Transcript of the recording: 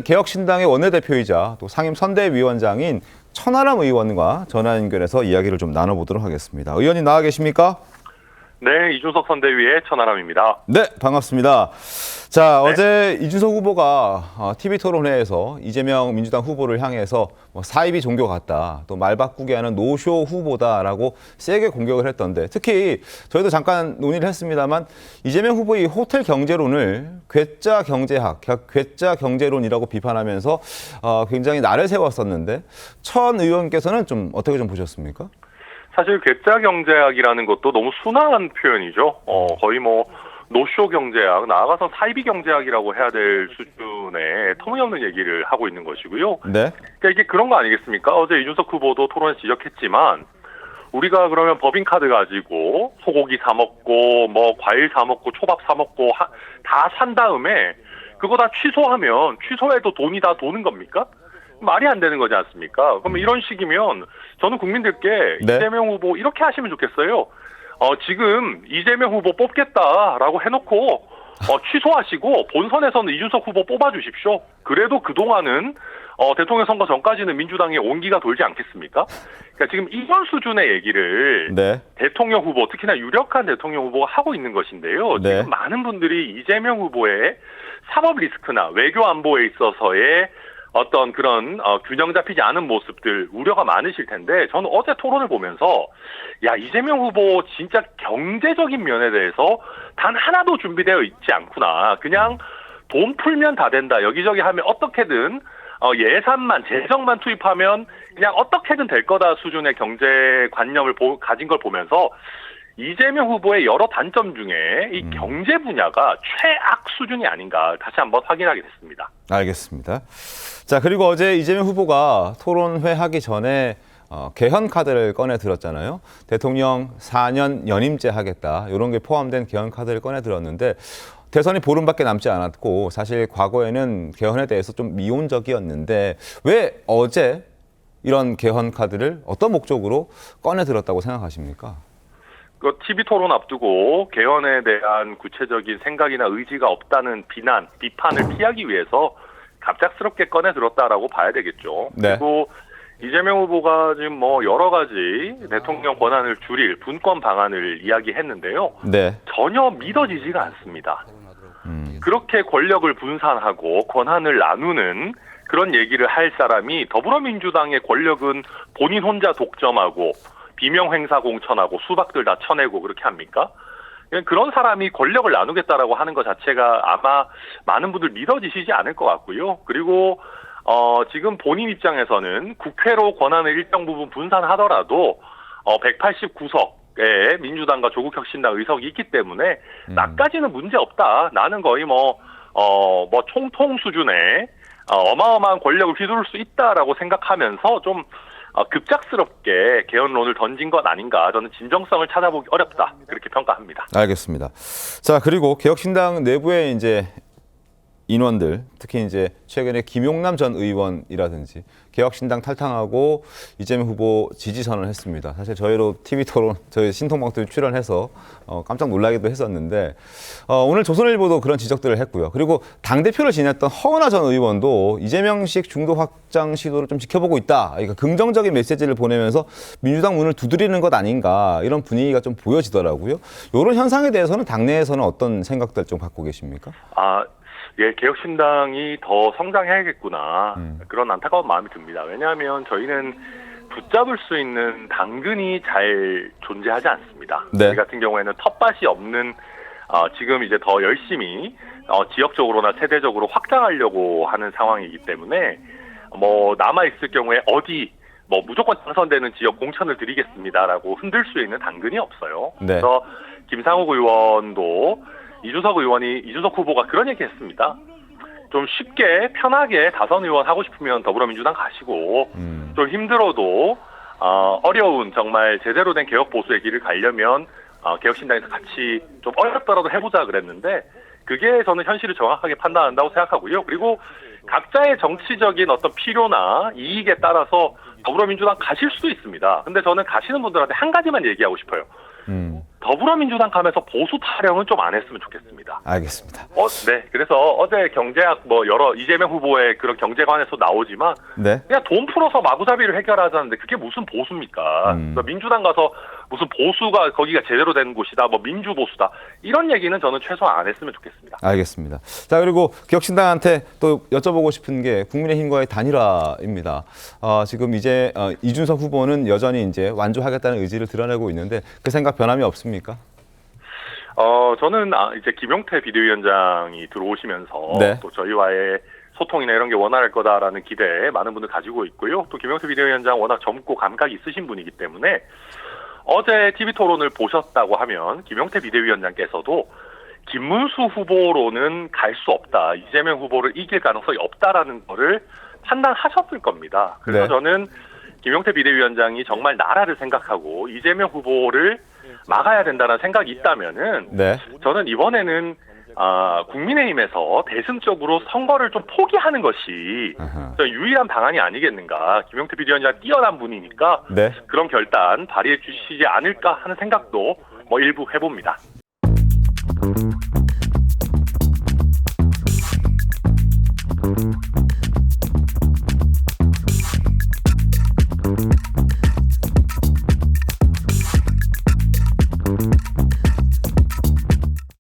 개혁신당의 원내대표이자 또 상임선대위원장인 천하람 의원과 전화 연결해서 이야기를 좀 나눠보도록 하겠습니다. 의원님 나와 계십니까? 네, 이준석 선대위의 천하람입니다. 네, 반갑습니다. 자, 네. 어제 이준석 후보가 TV토론회에서 이재명 민주당 후보를 향해서 사이비 종교 같다, 또 말 바꾸게 하는 노쇼 후보다라고 세게 공격을 했던데, 특히 저희도 잠깐 논의를 했습니다만 이재명 후보의 호텔 경제론을 괴짜 경제학, 괴짜 경제론이라고 비판하면서 굉장히 날을 세웠었는데, 천 의원께서는 좀 어떻게 좀 보셨습니까? 사실 괴짜 경제학이라는 것도 너무 순화한 표현이죠. 거의 노쇼 경제학, 나아가서 사이비 경제학이라고 해야 될 수준의 터무니없는 얘기를 하고 있는 것이고요. 네. 그러니까 이게 그런 거 아니겠습니까? 어제 이준석 후보도 토론에서 지적했지만 우리가 그러면 법인카드 가지고 소고기 사 먹고 과일 사 먹고 초밥 사 먹고 다 산 다음에 그거 다 취소하면 취소해도 돈이 다 도는 겁니까? 말이 안 되는 거지 않습니까? 그러면 이런 식이면 저는 국민들께 네. 이재명 후보 이렇게 하시면 좋겠어요. 지금 이재명 후보 뽑겠다라고 해놓고 취소하시고 본선에서는 이준석 후보 뽑아주십시오. 그래도 그동안은 대통령 선거 전까지는 민주당의 온기가 돌지 않겠습니까? 그러니까 지금 이런 수준의 얘기를 네. 대통령 후보, 특히나 유력한 대통령 후보가 하고 있는 것인데요. 네. 지금 많은 분들이 이재명 후보의 사법 리스크나 외교 안보에 있어서의 어떤 그런 균형 잡히지 않은 모습들 우려가 많으실 텐데, 저는 어제 토론을 보면서 이재명 후보 진짜 경제적인 면에 대해서 단 하나도 준비되어 있지 않구나. 그냥 돈 풀면 다 된다. 여기저기 하면 어떻게든 예산만 재정만 투입하면 그냥 어떻게든 될 거다 수준의 경제관념을 가진 걸 보면서 이재명 후보의 여러 단점 중에 이 경제 분야가 최악 수준이 아닌가 다시 한번 확인하게 됐습니다. 알겠습니다. 자, 그리고 어제 이재명 후보가 토론회 하기 전에 개헌 카드를 꺼내 들었잖아요. 대통령 4년 연임제 하겠다, 이런 게 포함된 개헌 카드를 꺼내 들었는데, 대선이 보름밖에 남지 않았고 사실 과거에는 개헌에 대해서 좀 미온적이었는데 왜 어제 이런 개헌 카드를 어떤 목적으로 꺼내 들었다고 생각하십니까? 그 TV 토론 앞두고 개헌에 대한 구체적인 생각이나 의지가 없다는 비판을 피하기 위해서 갑작스럽게 꺼내 들었다라고 봐야 되겠죠. 네. 그리고 이재명 후보가 지금 여러 가지 대통령 권한을 줄일 분권 방안을 이야기했는데요. 네. 전혀 믿어지지가 않습니다. 그렇게 권력을 분산하고 권한을 나누는 그런 얘기를 할 사람이 더불어민주당의 권력은 본인 혼자 독점하고 비명 행사 공천하고 수박들 다 쳐내고 그렇게 합니까? 그런 사람이 권력을 나누겠다라고 하는 것 자체가 아마 많은 분들 믿어지시지 않을 것 같고요. 그리고 지금 본인 입장에서는 국회로 권한을 일정 부분 분산하더라도 189석의 민주당과 조국혁신당 의석이 있기 때문에 나까지는 문제 없다. 나는 거의 총통 수준의 어마어마한 권력을 휘두를 수 있다라고 생각하면서 좀 급작스럽게 개헌론을 던진 것 아닌가, 저는 진정성을 찾아보기 어렵다, 그렇게 평가합니다. 알겠습니다. 자, 그리고 개혁신당 내부의 이제 인원들, 특히 이제 최근에 김용남 전 의원이라든지 개혁신당 탈당하고 이재명 후보 지지 선언을 했습니다. 사실 저희로 TV 토론, 저희 신통방송 출연해서 깜짝 놀라기도 했었는데, 오늘 조선일보도 그런 지적들을 했고요. 그리고 당대표를 지냈던 허은하 전 의원도 이재명식 중도 확장 시도를 좀 지켜보고 있다, 그러니까 긍정적인 메시지를 보내면서 민주당 문을 두드리는 것 아닌가, 이런 분위기가 좀 보여지더라고요. 이런 현상에 대해서는 당내에서는 어떤 생각들 좀 갖고 계십니까? 개혁신당이 더 성장해야겠구나, 그런 안타까운 마음이 듭니다. 왜냐하면 저희는 붙잡을 수 있는 당근이 잘 존재하지 않습니다. 네. 저희 같은 경우에는 텃밭이 없는, 지금 이제 더 열심히 지역적으로나 세대적으로 확장하려고 하는 상황이기 때문에 남아있을 경우에 무조건 당선되는 지역 공천을 드리겠습니다라고 흔들 수 있는 당근이 없어요. 네. 그래서 김상욱 의원도 이준석 후보가 그런 얘기 했습니다. 좀 쉽게 편하게 다선 의원 하고 싶으면 더불어민주당 가시고, 좀 힘들어도 어려운 정말 제대로 된 개혁 보수의 길을 가려면 개혁신당에서 같이 좀 어렵더라도 해보자 그랬는데, 그게 저는 현실을 정확하게 판단한다고 생각하고요. 그리고 각자의 정치적인 어떤 필요나 이익에 따라서 더불어민주당 가실 수도 있습니다. 근데 저는 가시는 분들한테 한 가지만 얘기하고 싶어요. 더불어민주당 가면서 보수 타령은 좀 안 했으면 좋겠습니다. 알겠습니다. 네. 그래서 어제 경제학 여러 이재명 후보의 그런 경제관에서 나오지만 네. 그냥 돈 풀어서 마구잡이를 해결하자는데 그게 무슨 보수입니까? 그래서 민주당 가서 무슨 보수가 거기가 제대로 된 곳이다, 민주보수다 이런 얘기는 저는 최소한 안 했으면 좋겠습니다. 알겠습니다. 자, 그리고 기혁신당한테 또 여쭤보고 싶은 게 국민의힘과의 단일화입니다. 지금 이제 이준석 후보는 여전히 이제 완주하겠다는 의지를 드러내고 있는데 그 생각 변함이 없습니까? 저는 이제 김용태 비대위원장이 들어오시면서 네. 또 저희와의 소통이나 이런 게 원활할 거다라는 기대 많은 분들 가지고 있고요. 또 김용태 비대위원장 워낙 젊고 감각이 있으신 분이기 때문에 어제 TV 토론을 보셨다고 하면 김용태 비대위원장께서도 김문수 후보로는 갈 수 없다. 이재명 후보를 이길 가능성이 없다라는 거를 판단하셨을 겁니다. 그래서 네. 저는 김용태 비대위원장이 정말 나라를 생각하고 이재명 후보를 막아야 된다는 생각이 있다면은 네. 저는 이번에는 국민의힘에서 대승적으로 선거를 좀 포기하는 것이 유일한 방안이 아니겠는가. 김용태 비대위원장 뛰어난 분이니까 네. 그런 결단 발휘해 주시지 않을까 하는 생각도 일부 해봅니다.